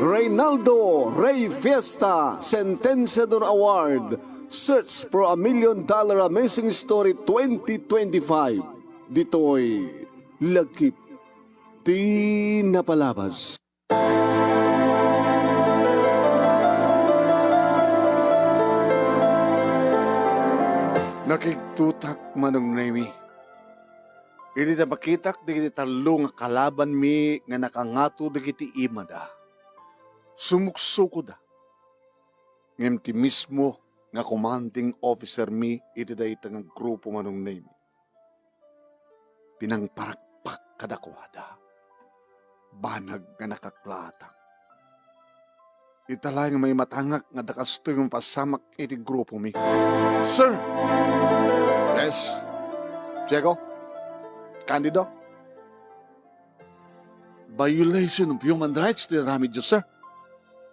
Reynaldo Rey Fiesta Sentenciador Award Search for a $1 Million Amazing Story 2025. Dito'y Lagkip Di Napalabas. Nakigtutak manong Nemi. Hindi na makitak di talo nga kalaban mi nga nakangato di kiti imada. Sumuksuko da. Ngem ti mismo nga commanding officer mi iti da itang grupo manong Nemi. Tinang parakpak kadakwada. Banag nga nakaklatang. Italay nga may matangak nga dakasto yung pasamak iti grupo mi. Sir! Yes? Diego? Candido? Violation of human rights din rami Diyos, sir.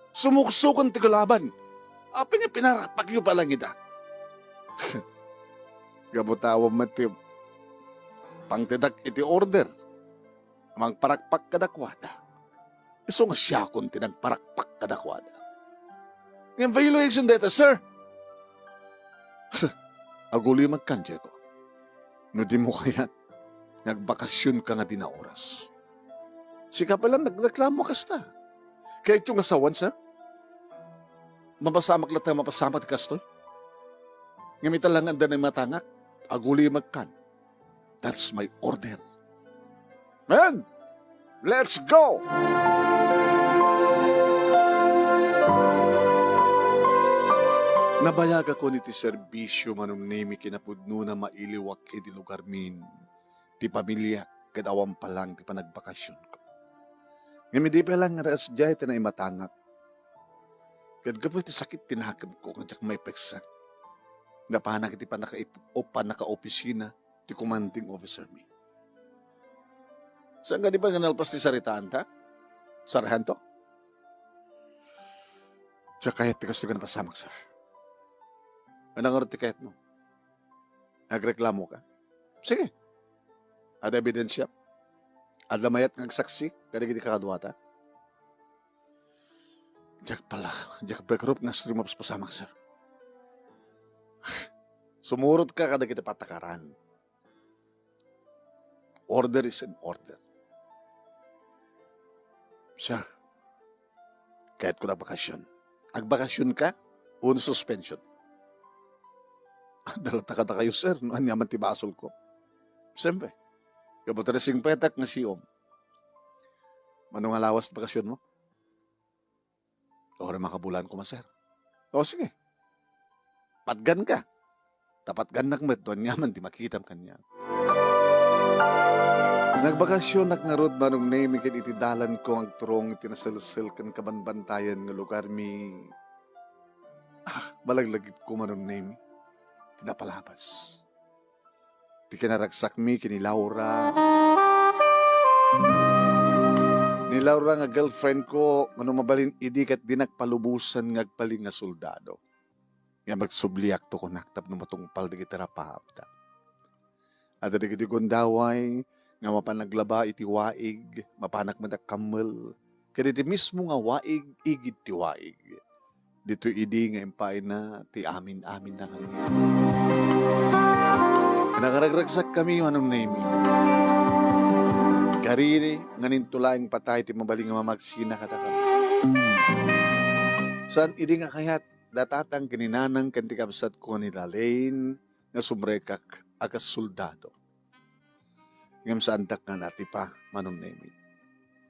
Sumuksukan ti kalaban. Apin niya pinarakpak yung palang ita. Gabutawa mati pangtidak iti order. Amang parakpak kadakwada. Iso nga siya kung tinagparakpak kadakwada. Yung violation data, sir. Aguli magkandya ko. No di mo kaya nagbakasyon ka nga di na oras. Sika pala nagreklamo kasta. Kaya itong asawan, sir. Mapasamak lang tayo mapasamak kastoy. Ngamitan lang ang danay matangak. Aguli magkan. That's my order. Man, let's go! Nabayag ako ni ti serbisyo manong Nemi kinapudno na mailiwak iti lugar min. Ti pamilya kadawang palang ti panagbakasyon ko. Ngayon di pa lang nga ras dyan na imatangak. Kadgapoy ti sakit tinakam ko kung may peksa. Napahanak iti panaka-opisina ti commanding officer mi. Saan ka di ba nga nalpas ti saritaan ta? Sarhanto? Tsaka kahit ti kastugan pasamak, sir. Anong orti kahit mo? Nagreklamo ka? Sige. Ada ebidensya? Ada mayat ng saksi? Kadigiti kakadwata? Diyak pala. Diyak backgroup na stream of pasamak, sir. Sumurot ka kada kita patakaran. Order is an order. Sir, kahit ko na bakasyon. Agbakasyon ka, uno suspension. Dalata ka kayo, sir. Ano naman tibasol ko? Siyempre. Kabuta na sing petak na siyom. Manong alawas na bakasyon mo? O rin makabulan ko, sir. O sige. Patgan ka. Tapatgan nakmet doon yaman di makitam kanya. Nagbakasyon naknarod manong Nemi ken iti dalan ko ang turong itinasalsel ken kabanbantayan nga lugar mi. Malaglagip ko manong Nemi. Tinapalabas. Di kinaragsak mi kini Laura. Ni Laura nga girlfriend ko ano mabalin idi ket di nagpalubusan nga agpaling nga soldado. Nga magsubliak to ko naktap no matungpal di kita rapahapta. At di kiti gondaway nga mapanaglaba iti waig, mapanak madak kamel. Kaya di mismo nga waig igid ti waig. Dito idi nga impay na ti amin-amin na kami. Nakaragragsak kami manong Nemi. Kariri nga nintulaing patay ti mabaling nga mamagsina kata kami. Saan idi nga kayat datatang kininanang kantikabsat ko nila Lane nga sumrekak akas soldado. Ngam saan tak nga nati pa manong Nemi.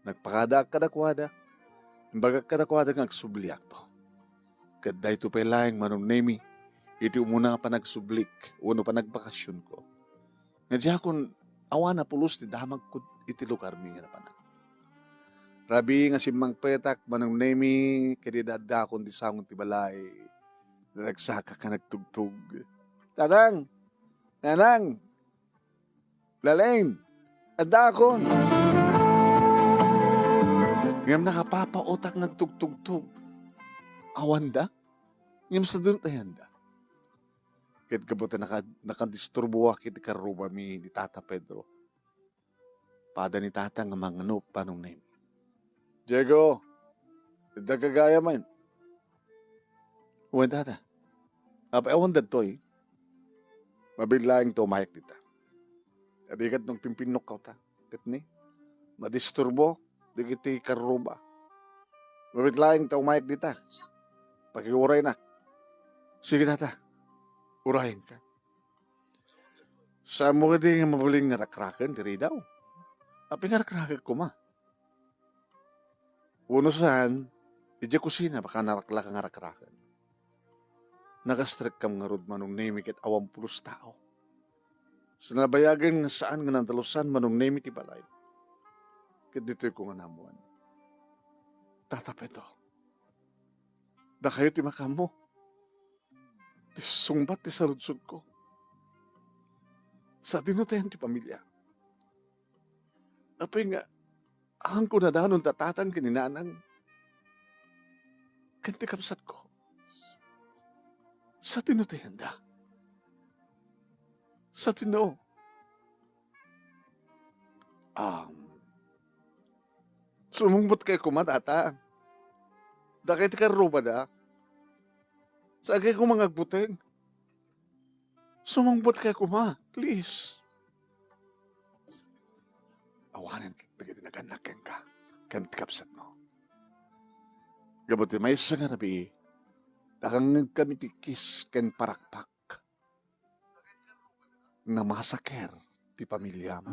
Nagpakada kadakwada. Imbaga kadakwada nga agsubliak to. Kaday to pelaing manong Nemi. Iti umuna nga pa nagsublik. Uno pa nagbakasyon ko. Nga diya kung awa na pulos ti damag ko iti lugar mi nga napanak. Rabi nga si Mang Petak manong Nemi. Kadidada akong di sangon ti balay. Nagsaka ka nagtugtug. Tanang! Tanang! Lalain! Adda akon! Ngam nakapapaotak nagtugtugtug. Awanda? Ngam sa dun tayanda. Kahit kabuta nakadisturbo akit karuba mi ni Tata Pedro. pada ni tata nga mga no panong name. Diego, ita kagaya man. Uwan tata. Apa ewan datoy, mabiglaing to mayak dita. Adikat nung pimpinok ka ta. Kat ni, madisturbo, di kiti karuba. Mabiglaing to mayak dita. Pakiuray na. Sige tata, urahin ka. Sa mo di nga mabuling nga rakrakan, diri daw. Api nga rakrakan ko ma. Uno saan, ija kusina, baka narakla ka nga rakrakan. Nakastrek kam nga rod manong nemik at 20 tao. Sa nabayagan nga saan nga nandalusan manong nemik ti balay. Kat dito'y ko nga namuan. Tatapeto. Da kayo ti makamo. Ti sungbat ti saludsod ko. Sa dinutayan ti pamilya. Apay nga, ang ko na danon tatatan kininanang kanti kapsat ko. Sa tinutayan da. Sa tino. Sumungbot kay kumatata. Dakit ka ruba da. Sa agay ko mga buteng. Sumungbot kay kuma. Please. Awanan kita naganakin ka. Kanti kapsat mo. Gabuti may isa nga nabi. Takang kami tikis ken parakpak. Na masaker ti pamilya mo.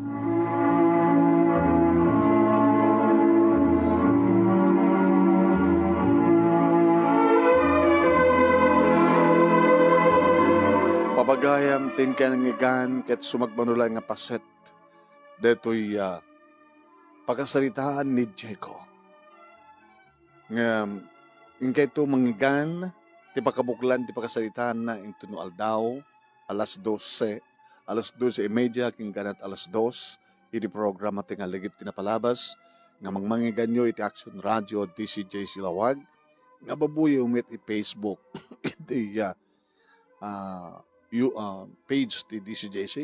Papagayam tin ka nangigan ket sumagmanulay nga paset. Deto'y pagkasalitaan ni Diego. Nga, ingkay to mangigan, ti pakabuklan, ti pagkasalitaan na into no aldaw, alas 12, alas 12:30, king ganat alas 2, iti programa ti nga ligip tinapalabas, nga mangmangigan nyo iti Action Radio, DCJ Silawag, nga babuya umit i Facebook, iti page ti DCJC,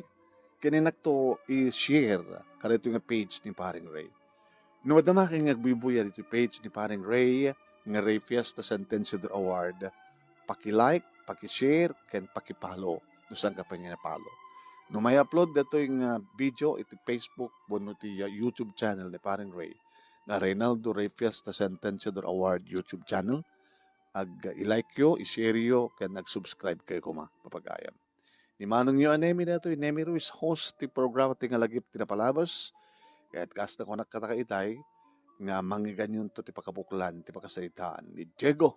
kininak to i-share, kalito nga page ni Paring Ray. Nuwadama kay nga agbibuya dito page ni Paring Ray, nga Ray Fiesta Sentenciador Award, paki-like, paki-share, ken paki-follow, nusan ka pa nga na-follow. No may upload dato yung video, iti Facebook, buno ti YouTube channel ni Paring Ray, na Reynaldo Ray Fiesta Sentenciador Award YouTube channel, i-like yo, i-share yo, ken nag-subscribe kayo kuma, papagayam. Ni manong nyo anemi na ito, Nemi Ruiz, host ti programa ti nga lagip tinapalabas, kaya't kasta ko nakatakaitay, nga mangigan yun to ti pakabuklan, ti pakasalitaan ni Diego,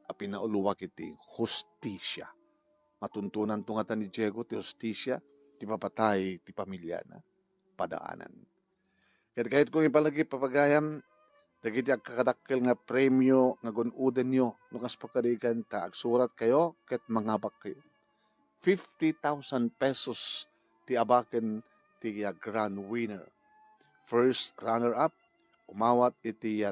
a pinauluwak iti hustisya. Matuntunan tungatan ni Diego ti hustisya, ti papatay, ti pamilya na, padaanan. Kahit kung ipalagip papagayam, dagiti agkakadakkel nga premyo, nga gunudan nyo, nukas pakadikan ta, agsurat kayo, ket mangabak kayo. 50,000 pesos ti abaken ti grand winner. First runner-up, umawat iti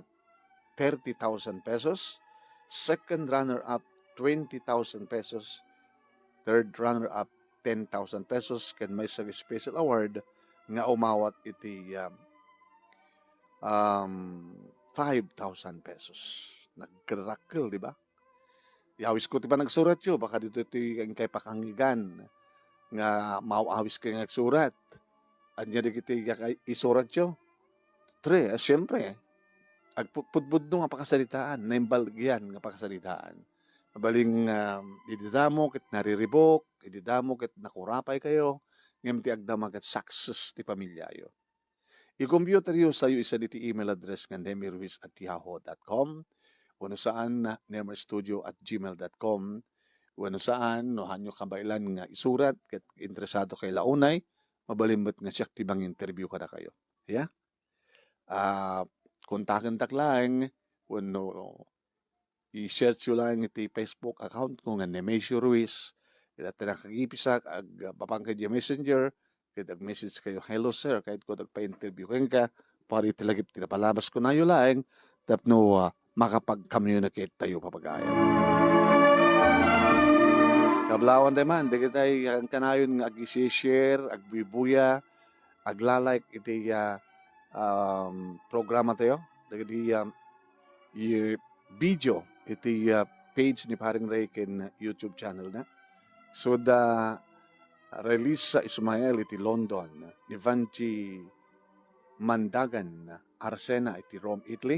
30,000 pesos. Second runner-up, 20,000 pesos. Third runner-up, 10,000 pesos. Ken may special award nga umawat iti 5,000 pesos. Nagkrakil, di ba? Iawis ko ti pa nagsurat yo, baka dito iti kay pakangigan nga mauawis kay nagsurat. Anya di kiti isurat yo. Siyempre, agpudbud nga pakasalitaan, naimbalgyan nga pakasalitaan. Mabaling ididamo ket nariribok, ididamo ket nakurapay kayo, ngem ti agdamag at success ti pamilya yo. I-computer yo sa iyo isa diti email address nga nemiruiz@yahoo.com, wano saan nemerstudio@gmail.com, wano saan no hanyo kabailan nga isurat ket interesado kay launay, mabalimbot nga siya tibang interview kada kayo. Yeah? Kontakin tak lang, wano i-search yun lang iti Facebook account ko nga Nemesio Ruiz, iti nakagipisak, papangkay di messenger, kaya mag-message kayo, hello sir, kahit ko nagpa-interview ka, para itilagip tinapalabas ko na yun lang, tapno makapag-communicate tayo papagaya. Kablawan naman, di kita ang kanayon nga ag-share, agbibuya, aglalike iti programa tayo. Dagiti video iti page ni Paring Ray ken YouTube channel na. So da release sa Ismael iti London, ni Vanci Mandagan Arsena iti Rome, Italy,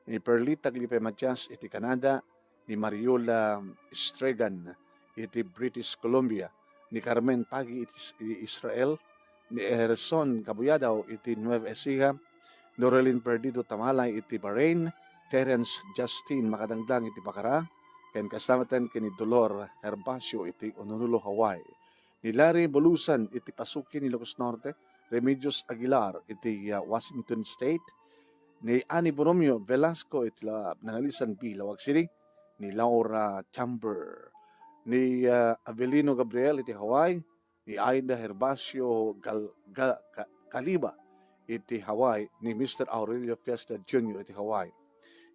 ni Perlita Glipe Matias iti Canada, ni Mariola Stregan iti British Columbia, ni Carmen Pagi iti Israel, ni Erson Cabuyadaw iti Nueva Ecija, Norelin Perdido Tamalay iti Bahrain, Terence Justin Makadangdang iti Bacara, ken kasamatan ken ni Dolor Herbacio iti Honolulu, Hawaii. Ni Larry Bolusan iti Pasuki ni Ilocos Norte, Remedios Aguilar iti Washington State, ni Ani Boromio Velasco iti Nangalisan B, Lawag City, ni Laura Chamber, ni Avelino Gabriel iti Hawaii, ni Aida Herbacio Caliba iti Hawaii, ni Mr. Aurelio Fiesta Jr. iti Hawaii,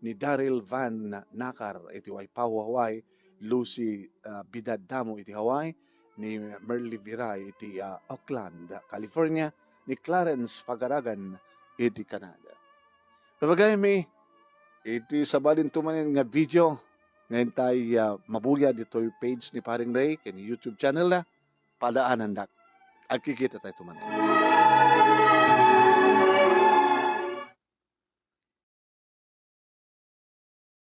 ni Daryl Van Nakar iti Waipahu, Hawaii, Lucy Bidadamo iti Hawaii, ni Merly Viray iti Oakland, California, ni Clarence Pagaragan iti Canada. Kapagay mi, iti sabalin tumanin nga video, ngayon tayo mabuya dito yung page ni Paring Ray, kaya YouTube channel na, padaanan dak. Agkikita tayo tumanin.